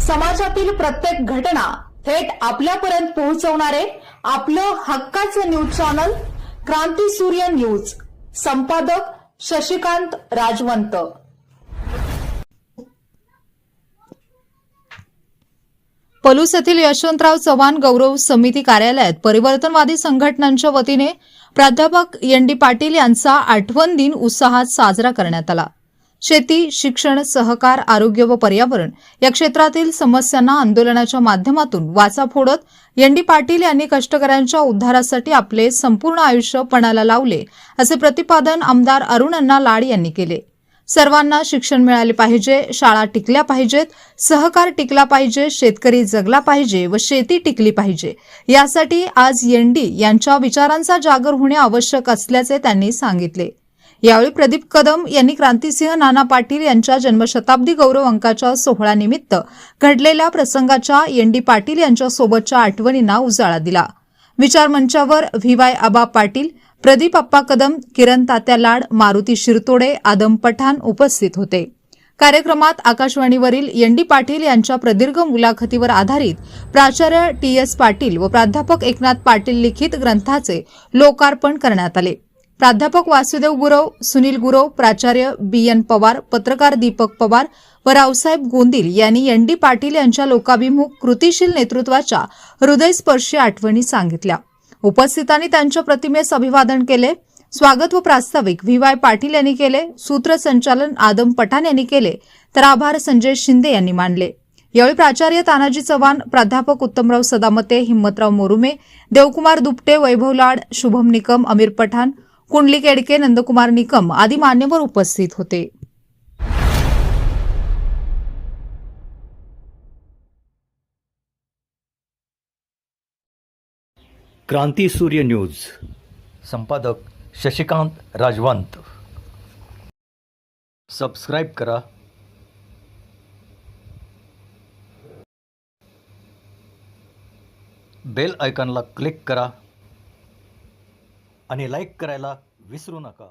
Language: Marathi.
समाजातील प्रत्येक घटना थेट आपल्यापर्यंत पोहोचवणारे आपलं हक्काचं न्यूज चॅनल क्रांती सूर्य न्यूज. संपादक शशिकांत राजवंत. पलूस येथील यशवंतराव चव्हाण गौरव समिती कार्यालयात परिवर्तनवादी संघटनांच्या वतीने प्राध्यापक एन डी पाटील यांचा आठवण दिन उत्साहात साजरा करण्यात आला. शेती, शिक्षण, सहकार, आरोग्य व पर्यावरण या क्षेत्रातील समस्यांना आंदोलनाच्या माध्यमातून वाचा फोडत एन डी पाटील यांनी कष्टकऱ्यांच्या उद्धारासाठी आपले संपूर्ण आयुष्य पणाला लावले, असे प्रतिपादन आमदार अरुण अण्णा लाड यांनी केले. सर्वांना शिक्षण मिळाले पाहिजे, शाळा टिकल्या पाहिजेत, सहकार टिकला पाहिजे, शेतकरी जगला पाहिजे व शेती टिकली पाहिजे, यासाठी आज एन डी यांच्या विचारांचा जागर होणे आवश्यक असल्याचे त्यांनी सांगितले. यावेळी प्रदीप कदम यांनी क्रांतिसिंह नाना पाटील यांच्या जन्मशताब्दी गौरव अंकाच्या सोहळ्यानिमित्त घडलेल्या प्रसंगाच्या एन डी पाटील यांच्या सोबतच्या आठवणींना उजाळा दिला. विचार मंचावर व्ही.वाय. आबा पाटील, प्रदीप अप्पा कदम, किरण तात्या लाड, मारुती शिरतोडे, आदम पठाण उपस्थित होते. कार्यक्रमात आकाशवाणीवरील एन डी पाटील यांच्या प्रदीर्घ मुलाखतीवर आधारित प्राचार्य टी.एस. पाटील व प्राध्यापक एकनाथ पाटील लिखित ग्रंथाचे लोकार्पण करण्यात आले. प्राध्यापक वासुदेव गुरव, सुनील गुरव, प्राचार्य बी.एन. पवार, पत्रकार दीपक पवार व रावसाहेब गोंदिल यांनी एन डी पाटील यांच्या लोकाभिमुख कृतिशील नेतृत्वाच्या हृदयस्पर्शी आठवणी सांगितल्या. उपस्थितांनी त्यांच्या प्रतिमेस अभिवादन केले. स्वागत व प्रास्ताविक व्ही.वाय. पाटील यांनी केले. सूत्रसंचालन आदम पठाण यांनी केले, तर आभार संजय शिंदे यांनी मानले. यावेळी प्राचार्य तानाजी चव्हाण, प्राध्यापक उत्तमराव सदामते, हिम्मतराव मोरुमे, देवकुमार दुपटे, वैभव लाड, शुभम निकम, अमीर पठाण, कुंडली केडके, नंदकुमार निकम आदी मान्यवर उपस्थित होते. क्रांती सूर्य न्यूज. संपादक शशिकांत राजवंत. सबस्क्राईब करा, बेल आयकॉनला क्लिक करा आणि लाईक करायला विसरू नका.